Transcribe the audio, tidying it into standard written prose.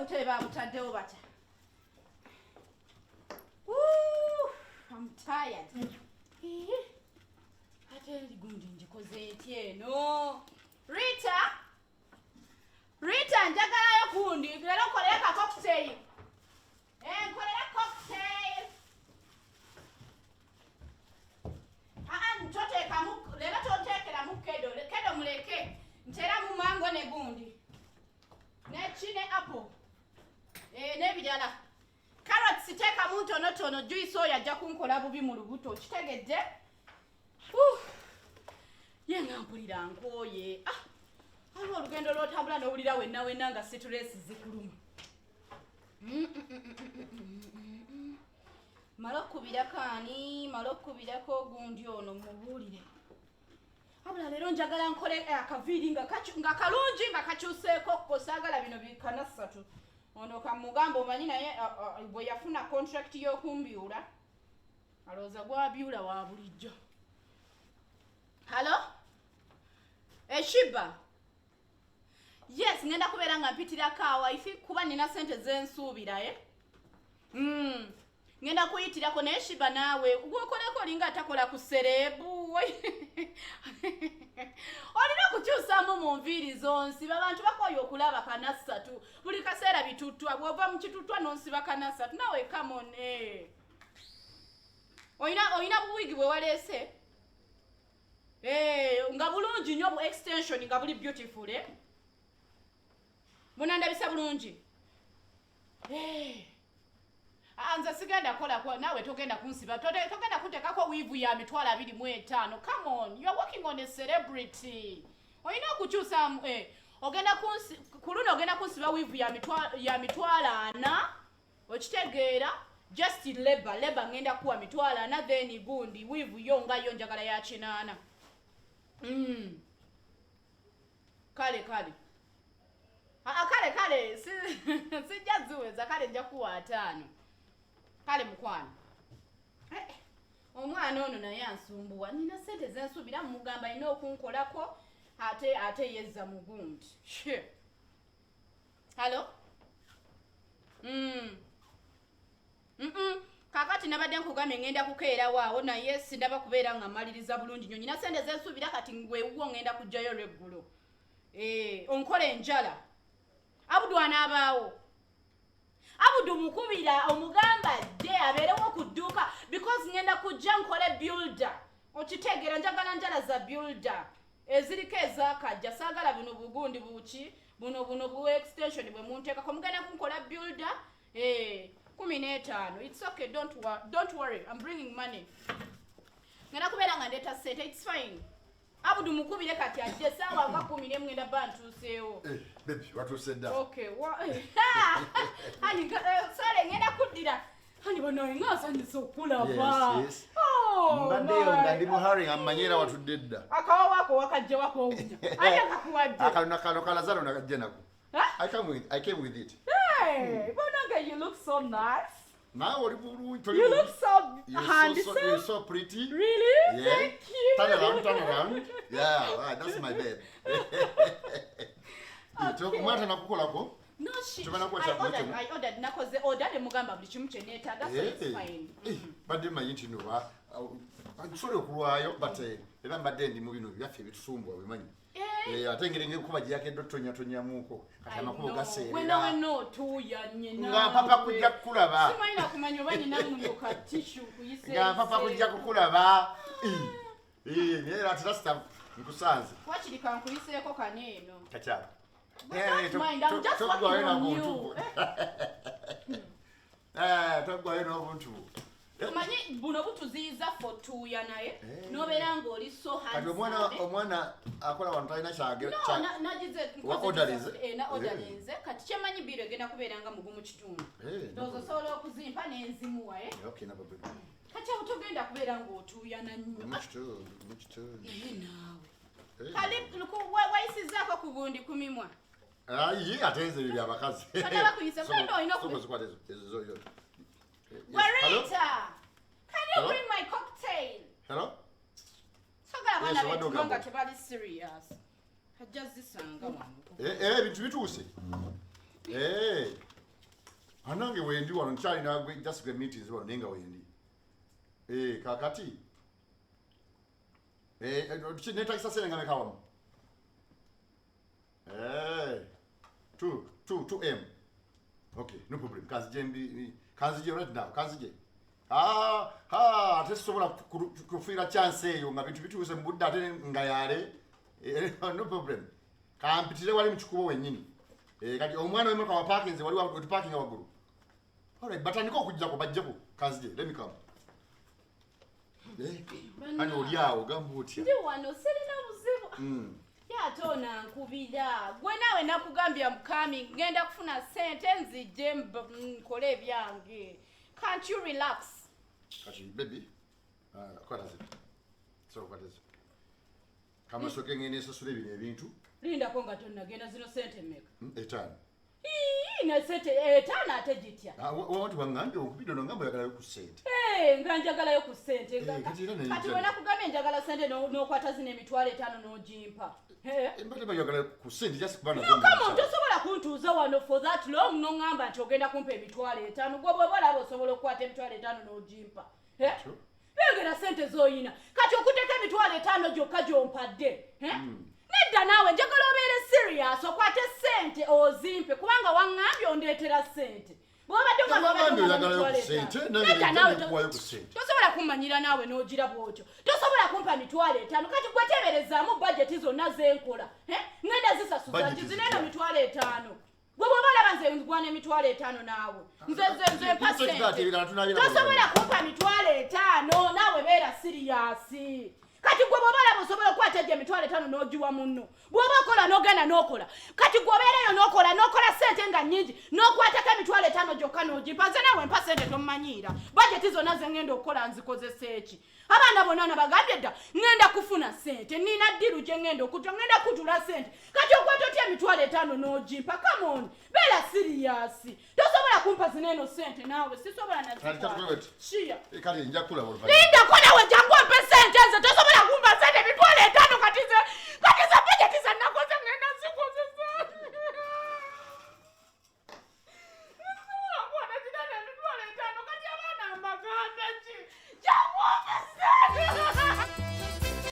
obutebe babutaddewo batya. Woo! I'm tired. Ate gundi njikoze ntya eno. Rita njagalayo gundi leero nkolere ka cocktail. Nkolere cocktail. Leero toteekeramu kedo muleke. Nteramu mango ne gundi. Ne apple. N'ebirala. Carrots teekamu ntonotono, juice oyo ajja kunkola bubi mu lubuto. Kitegedde? Ye nga mpulira nkooye. Waliwo olugendo lw'otambula n'owulira wenna nga stress zikuluma. Mala okkubirako ani, mala okkubirako gundi ono mubuulire. Wabula leero njagala nkole akaviiri nga kalungi nga kakyuseeko ko saagala bino bikana 3. Ono kamugamba omanyi naye bwe yafuna contract y'okumbyula alowooza gwabyula wa bulijjo. Halo? Eshiba? Yes, ngenda kubeera nga mpitirako awaifi kuba nina sente zensuubira ngenda kuyitirako naye Shiba naawe gwokoleko olinga atakola ku serebu. Olina okukyusaamu mu nviiri zonsiba abantu bakoya okulaba kana 3 buli kaseera bituttwa bw'ova mu kituttwa n'onsiba kana 3 nawe come on. Oyina buwigi bwe waleese nga bulungi nnyo bu extension nga buli beautiful munandabisa bulungi. Anza sigenda kola kwa nawe togenda kunsiba togenda kutekako wivu ya emitwalo 25. Come on, you are working on a celebrity. Oyina okukyusa ogenda kunsiba wivu ya emitwalo 4. Okitegeera just labor ngenda kuwa emitwalo 4 then gundi wivu yo ngayo njagala ya 8. Kale sijja ziweza kale nja kuwa 5. Kale mukwano. Omwana ono naye ansumbuwa. Nina sente zensuubira mugamba ina okunkolako ate yezza mu gundi. Halo? Kakati nabadde nkugambye ngenda kukeera waawo naye sindaba kubeera nga mmaliriza bulungi nnyo. Nina sente zensuubira kati ngwewuwo ngenda kujjayo lweggulo. Onkola enjala. Abudu anaabaawo. Abudu mukubira omugamba dde abeerewo ku dduuka because ngenda kujja nkole builder. Okitegeera njagala njala za builder. Eziriko ezaakajja saagala bino bugundi buki buno bu extension bwe munteekako mugenda kunkola builder 15. It's okay, don't worry, I'm bringing money. Ngenda kubeera nga ndeeta sente, it's fine. Abudu mukubire kati ajje saawa nga 10 ngenda bantuuseewo. Baby, watuuse dda. Okay, hani sale ngenda kuddira. Hani bano ng'asanyusa okulaba. Yes. Mbaddeyo nga ndi mu hurry ammanyiira watudde dda. Akawa wako wakajja wako owunya. Ate kakuwadde. Akaluna kano kalazalo nakajja nako. I came with it. Hey, Bonanga, you look so nice. Now what you look so handsome. You're so pretty. Really? Yeah. Thank you. Turn around. Yeah, right, that's my bed. No, shit. I ordered nakoze order mugamba buli kimu kye neetaaga so it's fine. Badde mayinti no sorry okulwayo but era mbadde ndi mu bino byaffe ebitusumbwa bimanyi. Ate ngeri ngekuba gyake tonya kati amakubo gaseera. Weno tuyanye na. Nga papa kujja kukulaba. Simanyi kumanya oba nina muno ka tissue kuyise. Nga papa kujja kukulaba. Era atrasta nkusanze. Wakiri kankuliseeko kaneeno. Kachaba. Togwayo n'obuntu. Omanyi buno butuziyiza fotuuya naye n'obeera ng'oli so handsome. Kati omwana akola wantu talina kyage. Odalinze kati kyemanyi biro egenda kubeera nga mugumu kitundu. Ndowooza osobola okuzimpa n'enzimuwa. Kati awo togenda kubeera ng'otuuyana nnyo. Naawe. Kale wayisizaako ku gundi kumimwa. Ate ezo bya bakazi. Kataba kuyisa kwenda olina ezo. Warita, can you bring my cocktail? Hello? Sogala tebali serious. Kajja zisanga wano. Bintu bituuse. anange wendi wano nkyali nagwe just gwe meetings wano nenga wendi kakati netakisa sene nga mekawamu 2M. Okay, no problem. Kanzije right now. Kanzije. Tesobola kufira chance eyo nga bintu bituuse mu budde ate nga yale. No problem. Kampitire wali mchukubo wennyini. Kati omwana wemoka wa parkings wali wa parking waguru. Alright, but aniko kujja ko bajjako. Kanzije, let me come. Ani oliawo gambuti. Ndi wano sirina buzibu. Yatona nkubira gwe nawe nakugambya mukami ngenda kufuna sente nzije nkole byange. Can't you relax? Kati baby what is it? So what is it? Kama soke ngene sasule bine ebintu linda ko nga tonna genda zino sente meka etano na sente etano ate jitya wantu bangambe okubido ngamba yakala ku sente nga njagala yo ku sente kati wena kugambye njagala sente nokwata zino emitwalo 5 n'ojimpa mbate bayagala ku sente just kubana no come on tosobola kuntuuza wano for that long no ngamba nti ogenda kumpa emitwalo 5 gwe bwebala abo osobola okukwata emitwalo 5 n'ojimpa bengera sente zoyina kati okuteka emitwalo 5 gyokka gyompadde nedda naawe njagala obeere serious okwate sente ozimpe kubanga waŋŋambye ondeetera sente tosobola kummanyira naawe n'ogira bwotyo tosobola kumpa mitwalo 5 kati gweteberezaamu budgeti zonna zenkola ngenda zisasuza kizineeno mitwalo 5 gwe bw'oba olaba nze ngwana emitwalo 5 naawe nze mpa sente tosobola kumpa mitwalo 5 naawe beera siriyasi kati gwe bw'oba olaba osobola okukwata egyo emitwalo 5 n'ogiwa munno bw'oba okola n'ogenda n'okola kati gwe obeereyo n'okola sente nga nnyingi n'okwatako emitwalo 5 gyokka n'ogimpa nze naawe mpa sente tomanyiira bajeti zonna ze ngenda okukola nzikozesa eki abaana bonna nabagambye dda ngenda kufuna sente nina ddiru gye ngenda okutya ngenda kutula sente kati okwata otya emitwalo 5 n'ogimpa come on beera siriyasi tosobola kumpa zineeno sente naawe sisobola nazikati kati nja kulaba lindako nawe jangu ompe sente nze tosobola kumpa sente